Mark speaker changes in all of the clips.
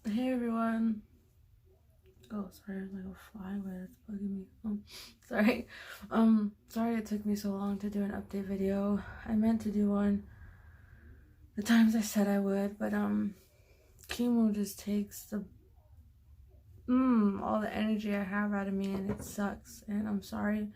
Speaker 1: Hey everyone. Oh, sorry, there's like a fly where it's bugging me. Sorry. Sorry it took me so long to do an update video. I meant to do one the times I said I would, but chemo just takes the all the energy I have out of me, and it sucks. And I'm sorry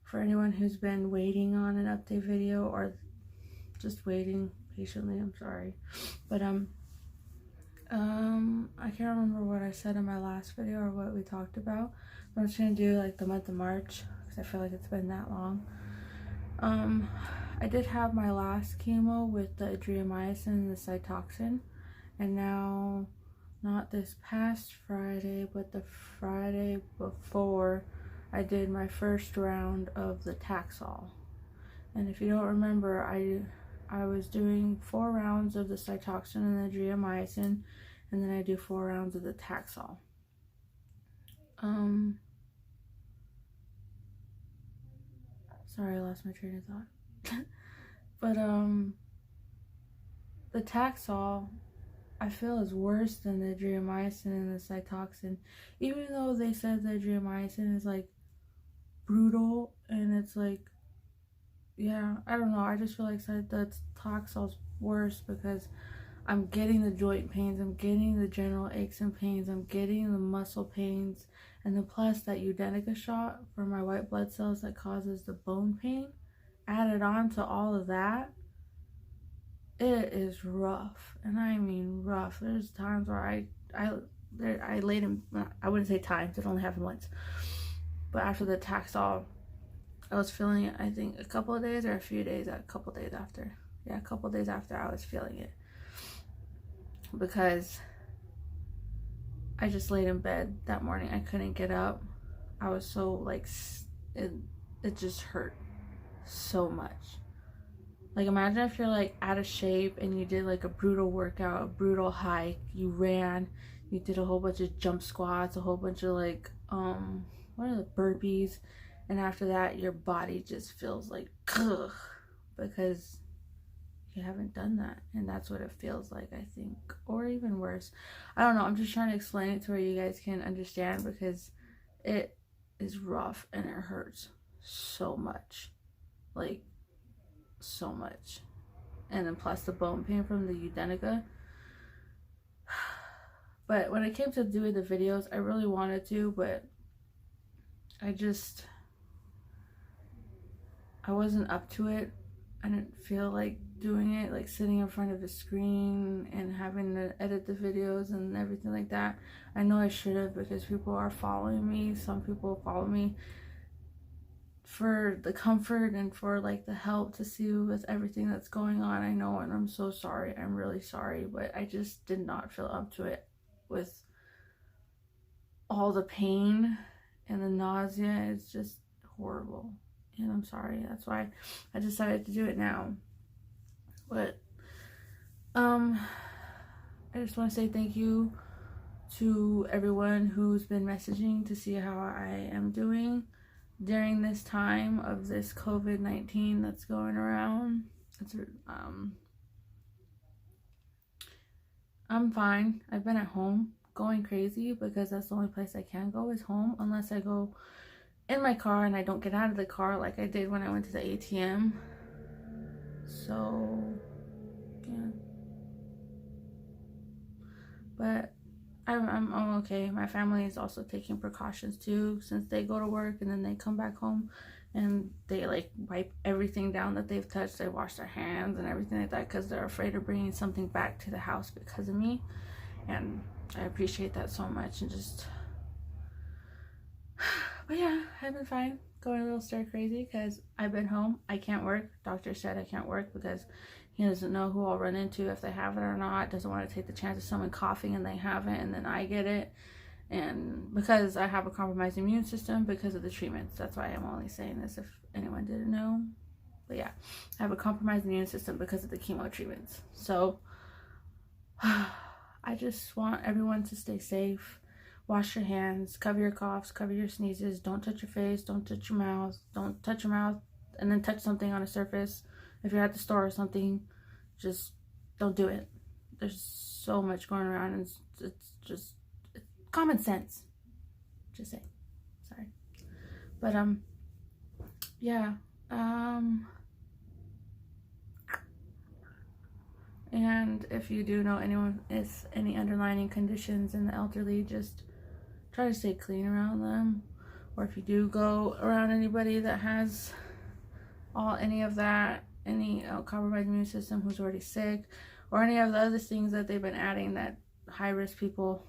Speaker 1: for anyone who's been waiting on an update video or just waiting patiently. I'm sorry. But I can't remember what I said in my last video or what we talked about, but I'm just gonna do like the month of March because I feel like it's been that long. I did have my last chemo with the adriamycin and the cytoxin, and now, not this past Friday, but the Friday before, I did my first round of the Taxol. And if you don't remember, I was doing 4 rounds of the cytoxin and the adriamycin, and then I do 4 rounds of the Taxol. Sorry, I lost my train of thought. But the Taxol, I feel, is worse than the adriamycin and the cytoxin, even though they said the adriamycin is like brutal and it's like, yeah, I don't know. I just feel like the Taxol's worse because I'm getting the joint pains, I'm getting the general aches and pains, I'm getting the muscle pains, and then plus that Udenica shot for my white blood cells that causes the bone pain. Added on to all of that, it is rough, and I mean rough. There's times where I laid in, I wouldn't say times, it only happened once, but after the Taxol, I was feeling it, I think a couple of days or a few days, a couple days after. Yeah, a couple days after I was feeling it. Because I just laid in bed that morning. I couldn't get up. I was so like, it just hurt so much. Like, imagine if you're like out of shape and you did like a brutal workout, a brutal hike, you ran, you did a whole bunch of jump squats, a whole bunch of like, what are the burpees? And after that, your body just feels like, ugh, because you haven't done that, and that's what it feels like, I think, or even worse. I don't know. I'm just trying to explain it to where you guys can understand, because it is rough and it hurts so much, like so much. And then plus the bone pain from the Udenica. But when it came to doing the videos, I really wanted to, but I wasn't up to it. I didn't feel like doing it, like sitting in front of a screen and having to edit the videos and everything like that. I know I should have, because people are following me. Some people follow me for the comfort and for like the help to see with everything that's going on. I know, and I'm so sorry. I'm really sorry, but I just did not feel up to it with all the pain and the nausea. It's just horrible. And I'm sorry. That's why I decided to do it now. But I just want to say thank you to everyone who's been messaging to see how I am doing during this time of this COVID-19 that's going around. I'm fine. I've been at home going crazy because that's the only place I can go is home, unless I go in my car and I don't get out of the car like I did when I went to the ATM. So yeah, but I'm okay. My family is also taking precautions too, since they go to work and then they come back home and they like wipe everything down that they've touched. They wash their hands and everything like that because they're afraid of bringing something back to the house because of me. And I appreciate that so much. And just, but yeah, I've been fine. Going a little stir crazy because I've been home. I can't work. Doctor said I can't work because he doesn't know who I'll run into if they have it or not. Doesn't want to take the chance of someone coughing and they have it and then I get it. And because I have a compromised immune system because of the treatments. That's why I'm only saying this if anyone didn't know. But yeah, I have a compromised immune system because of the chemo treatments. So I just want everyone to stay safe. Wash your hands, cover your coughs, cover your sneezes. Don't touch your face, don't touch your mouth. Don't touch your mouth and then touch something on a surface. If you're at the store or something, just don't do it. There's so much going around and it's just common sense. Just say, sorry, but yeah, and if you do know anyone is any underlying conditions in the elderly, just try to stay clean around them. Or if you do go around anybody that has any of that, any compromised immune system who's already sick, or any of the other things that they've been adding, that high risk people,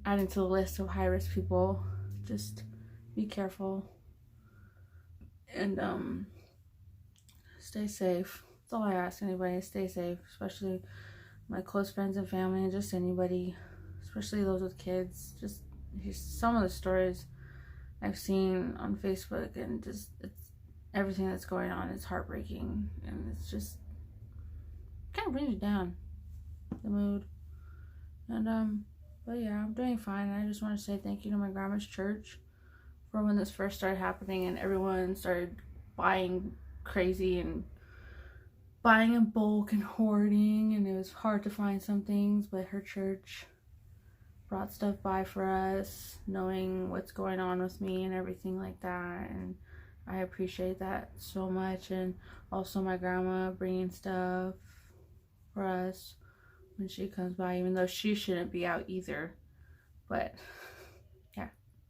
Speaker 1: adding to the list of high risk people, just be careful and stay safe. That's all I ask anybody, stay safe, especially my close friends and family, and just anybody, especially those with kids. Just some of the stories I've seen on Facebook, and just it's everything that's going on is heartbreaking, and it's just kind of brings you down, the mood. And but yeah, I'm doing fine. I just want to say thank you to my grandma's church for when this first started happening and everyone started buying crazy and buying in bulk and hoarding, and it was hard to find some things, but her church brought stuff by for us, knowing what's going on with me and everything like that, and I appreciate that so much. And also my grandma bringing stuff for us when she comes by, even though she shouldn't be out either. But yeah,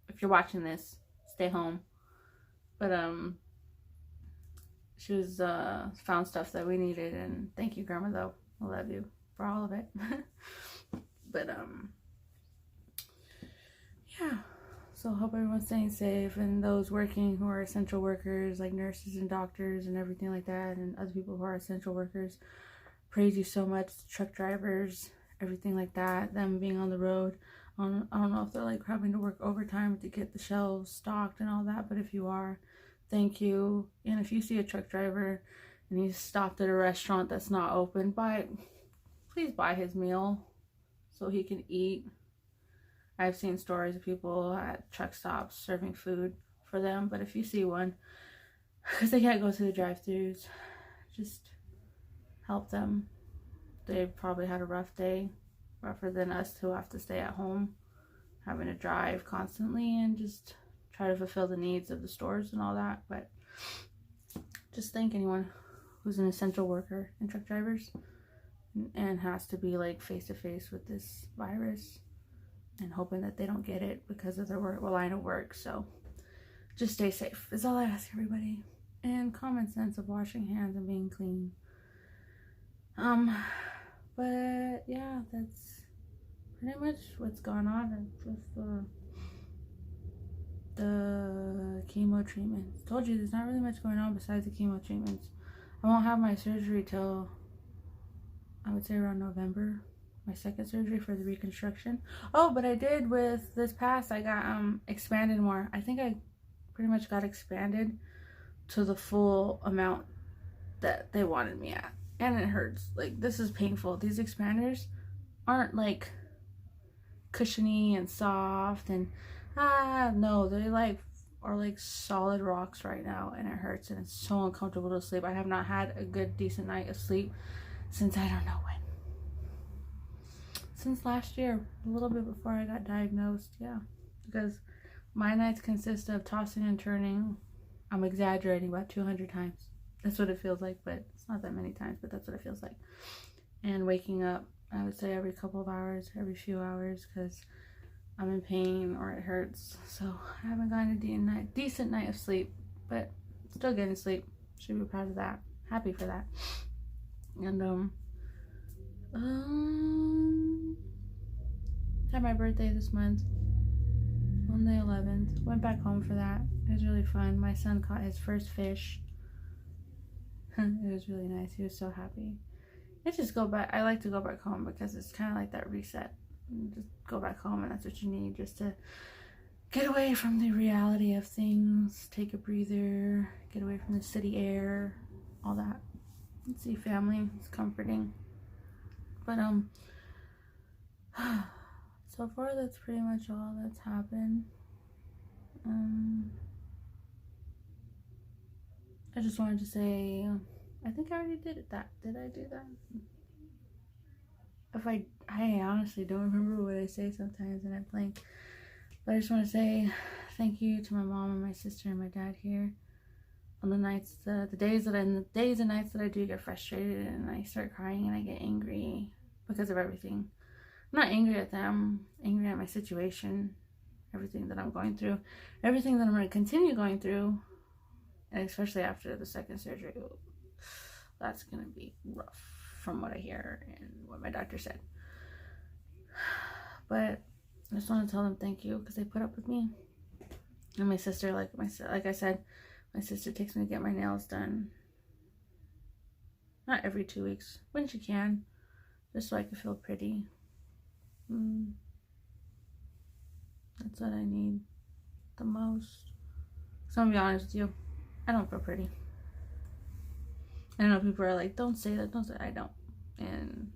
Speaker 1: if you're watching this, stay home. But she was found stuff that we needed, and thank you, Grandma, though. I love you for all of it. But yeah, so hope everyone's staying safe, and those working who are essential workers like nurses and doctors and everything like that, and other people who are essential workers, praise you so much. Truck drivers, everything like that, them being on the road. I don't know if they're like having to work overtime to get the shelves stocked and all that, but if you are, thank you. And if you see a truck driver and he's stopped at a restaurant that's not open, please buy his meal so he can eat. I've seen stories of people at truck stops serving food for them, but if you see one, because they can't go to the drive-thrus, just help them. They've probably had a rough day, rougher than us who have to stay at home, having to drive constantly and just try to fulfill the needs of the stores and all that. But just thank anyone who's an essential worker and truck drivers and has to be like face to face with this virus, and hoping that they don't get it because of their line of work. So just stay safe is all I ask everybody, and common sense of washing hands and being clean. But yeah, that's pretty much what's going on with the chemo treatments. Told you there's not really much going on besides the chemo treatments. I won't have my surgery till, I would say, around November. My second surgery for the reconstruction. Oh, but I did with this pass, I got expanded more. I think I pretty much got expanded to the full amount that they wanted me at. And it hurts. Like, this is painful. These expanders aren't like cushiony and soft and no, they like are like solid rocks right now, and it hurts, and it's so uncomfortable to sleep. I have not had a good decent night of sleep since I don't know when. Since last year, a little bit before I got diagnosed, yeah. Because my nights consist of tossing and turning. I'm exaggerating, about 200 times. That's what it feels like, but it's not that many times, but that's what it feels like. And waking up, I would say every couple of hours, every few hours, because I'm in pain or it hurts. So I haven't gotten a decent night of sleep, but still getting sleep. Should be proud of that. Happy for that. And had my birthday this month on the 11th. Went back home for that. It was really fun. My son caught his first fish. It was really nice. He was so happy. I like to go back home because it's kind of like that reset. Just go back home, and that's what you need, just to get away from the reality of things, take a breather, get away from the city air, all that. And see family. It's comforting. But so far that's pretty much all that's happened. I just wanted to say, I think I already did that. Did I do that? if I honestly don't remember what I say sometimes, and I blank. But I just want to say thank you to my mom and my sister and my dad here. On the nights, the days and nights that I do get frustrated and I start crying and I get angry because of everything. I'm not angry at them, angry at my situation, everything that I'm going through, everything that I'm going to continue going through, and especially after the second surgery. That's going to be rough from what I hear and what my doctor said. But I just want to tell them thank you because they put up with me. And my sister, like I said, my sister takes me to get my nails done. Not every 2 weeks, when she can, just so I can feel pretty. That's what I need the most. So I'm gonna be honest with you, I don't feel pretty. I know people are like, don't say that, don't say that. I don't. And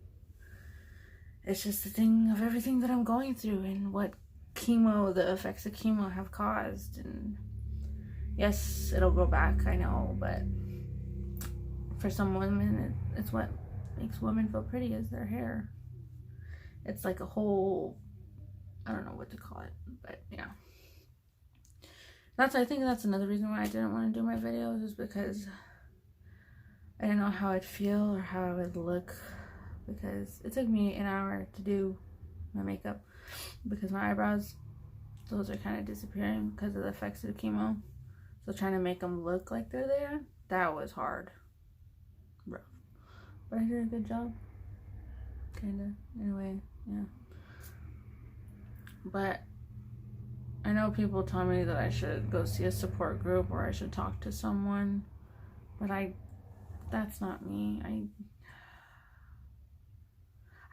Speaker 1: it's just the thing of everything that I'm going through and what the effects of chemo have caused. And yes, it'll go back, I know, but for some women, it's what makes women feel pretty is their hair. It's like a whole, I don't know what to call it, but yeah. I think that's another reason why I didn't want to do my videos, is because I didn't know how I'd feel or how I would look, because it took me an hour to do my makeup because my eyebrows, those are kind of disappearing because of the effects of the chemo. So trying to make them look like they're there, that was hard. Rough. But I did a good job. Kinda. Anyway, yeah. But I know people tell me that I should go see a support group or I should talk to someone. But that's not me.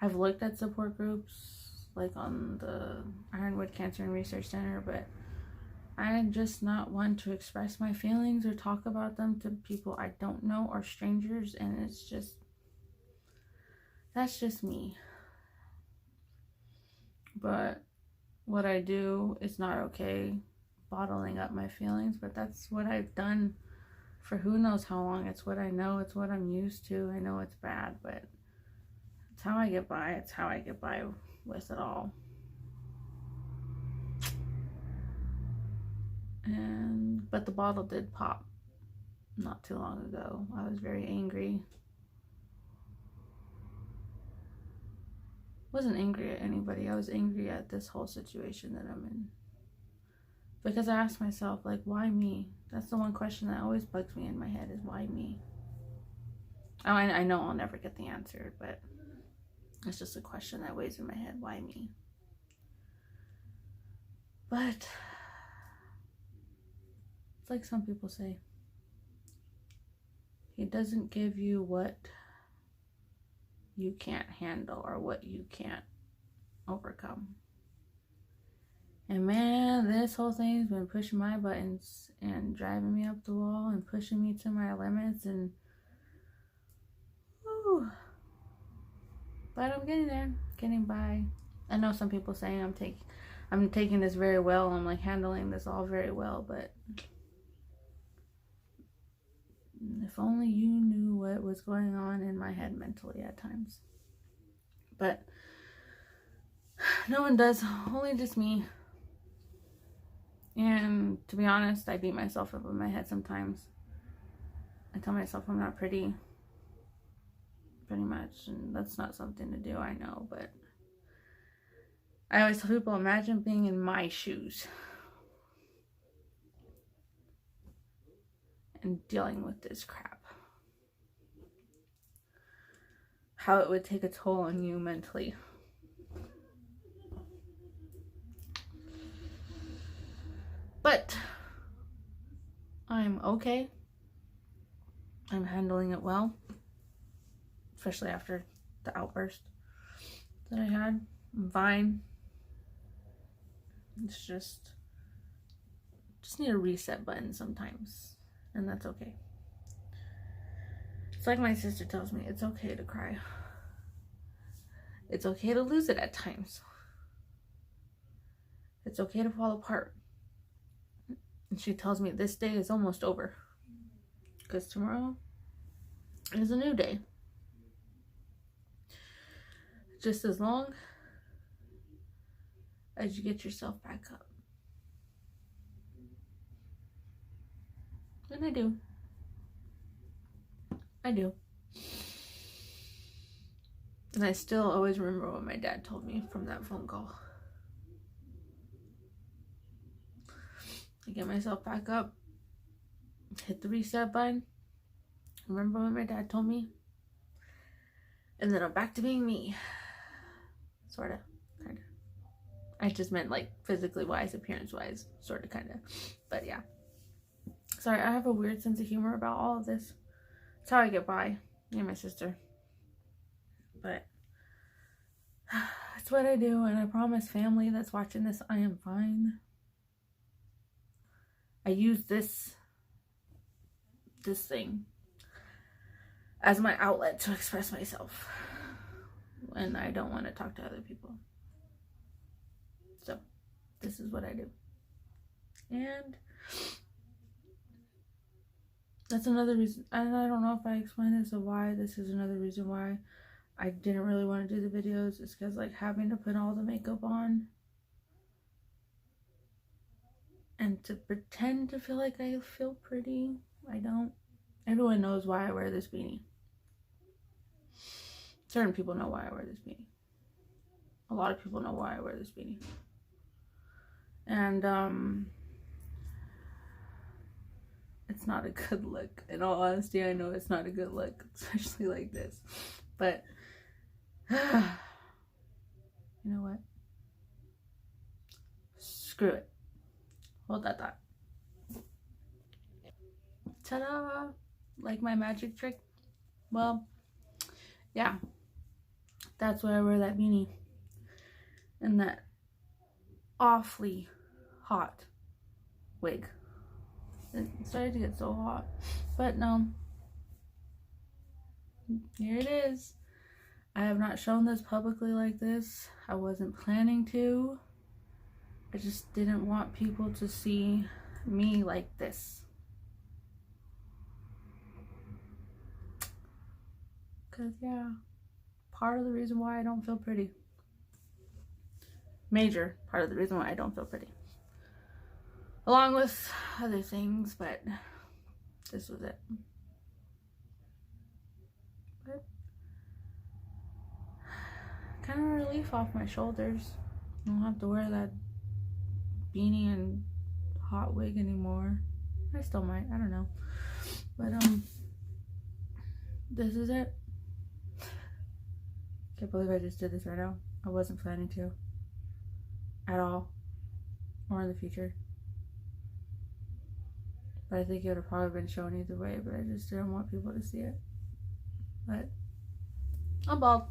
Speaker 1: I've looked at support groups, like on the Ironwood Cancer and Research Center, but I'm just not one to express my feelings or talk about them to people I don't know or strangers, and that's just me. But what I do is not okay, bottling up my feelings, but that's what I've done for who knows how long. It's what I know, it's what I'm used to. I know it's bad, but it's how I get by. It's how I get by with it all. But the bottle did pop not too long ago. I was very angry. Wasn't angry at anybody. I was angry at this whole situation that I'm in. Because I asked myself, like, why me? That's the one question that always bugs me in my head, is why me? Oh, I know I'll never get the answer, but it's just a question that weighs in my head. Why me? But it's like some people say, he doesn't give you what you can't handle or what you can't overcome. And man, this whole thing's been pushing my buttons and driving me up the wall and pushing me to my limits, and whew. But I'm getting there, getting by. I know some people saying I'm taking this very well. I'm like handling this all very well, but if only you knew what was going on in my head mentally at times. But no one does, only just me. And to be honest, I beat myself up in my head sometimes. I tell myself I'm not pretty, pretty much, and that's not something to do, I know, but I always tell people, imagine being in my shoes and dealing with this crap. How it would take a toll on you mentally. But I'm okay. I'm handling it well, especially after the outburst that I had. I'm fine. It's just need a reset button sometimes, and that's okay. It's like my sister tells me, it's okay to cry. It's okay to lose it at times. It's okay to fall apart. And she tells me this day is almost over, because tomorrow is a new day. just as long as you get yourself back up. And I do. I do. And I still always remember what my dad told me from that phone call. I get myself back up, hit the reset button, remember what my dad told me, and then I'm back to being me. Sorta, kinda. I just meant like physically wise, appearance wise, sorta, kinda. But yeah. Sorry, I have a weird sense of humor about all of this. It's how I get by, me and my sister. But it's what I do, and I promise family that's watching this, I am fine. I use this thing as my outlet to express myself when I don't want to talk to other people. So this is what I do. And that's another reason, and I don't know if I explained this, of why this is another reason why I didn't really want to do the videos. It's because like having to put all the makeup on and to pretend to feel like I feel pretty, I don't. Everyone knows why I wear this beanie. Certain people know why I wear this beanie. A lot of people know why I wear this beanie. And it's not a good look. In all honesty, I know it's not a good look, especially like this. But you know what? Screw it. Hold that thought. Ta-da! Like my magic trick? Well, yeah. That's why I wear that beanie. And that awfully hot wig. It started to get so hot. But no. Here it is. I have not shown this publicly like this. I wasn't planning to. I just didn't want people to see me like this. Because, yeah, part of the reason why I don't feel pretty. Major part of the reason why I don't feel pretty. Along with other things, but this was it. But kind of relief off my shoulders. I don't have to wear that beanie and hot wig anymore. I still might, I don't know. But this is it. Can't believe I just did this right now. I wasn't planning to at all, or in the future. But I think it would have probably been shown either way, but I just didn't want people to see it. But I'm bald.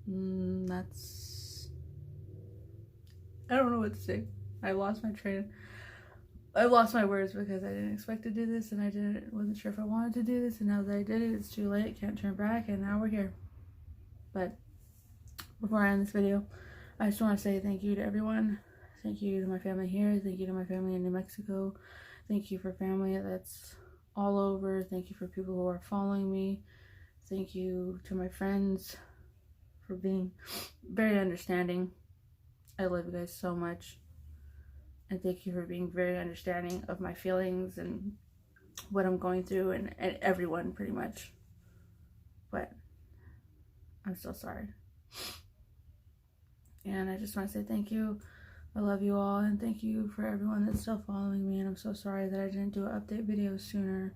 Speaker 1: That's, I don't know what to say. I lost my words because I didn't expect to do this, and wasn't sure if I wanted to do this, and now that I did it, it's too late, can't turn back, and now we're here. But before I end this video, I just want to say thank you to everyone. Thank you to my family here. Thank you to my family in New Mexico. Thank you for family that's all over. Thank you for people who are following me. Thank you to my friends for being very understanding. I love you guys so much. And thank you for being very understanding of my feelings and what I'm going through, and everyone pretty much. But I'm so sorry. And I just want to say thank you. I love you all, and thank you for everyone that's still following me, and I'm so sorry that I didn't do an update video sooner.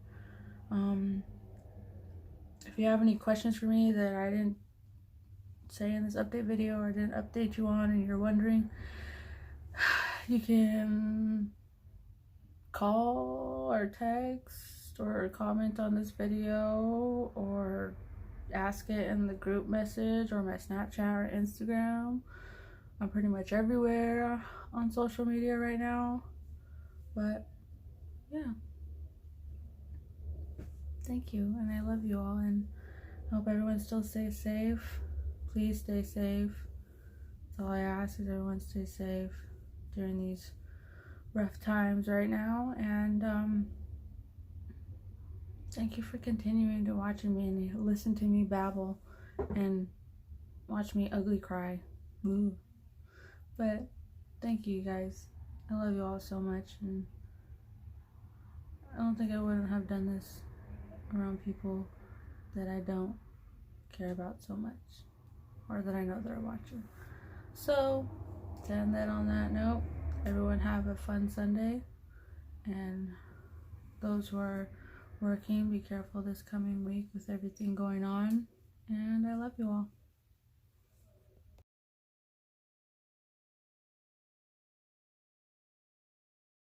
Speaker 1: If you have any questions for me that I didn't say in this update video or didn't update you on and you're wondering, you can call or text or comment on this video or ask it in the group message or my Snapchat or Instagram. I'm pretty much everywhere on social media right now. But yeah, thank you, and I love you all, and I hope everyone still stays safe. Please stay safe. That's all I ask, is everyone stay safe during these rough times right now. And thank you for continuing to watch me and listen to me babble and watch me ugly cry. Boo. But thank you guys. I love you all so much, and I don't think I wouldn't have done this around people that I don't care about so much, or that I know that are watching. So, to end that on that note, everyone have a fun Sunday, and those who are working, be careful this coming week with everything going on, and I love you all.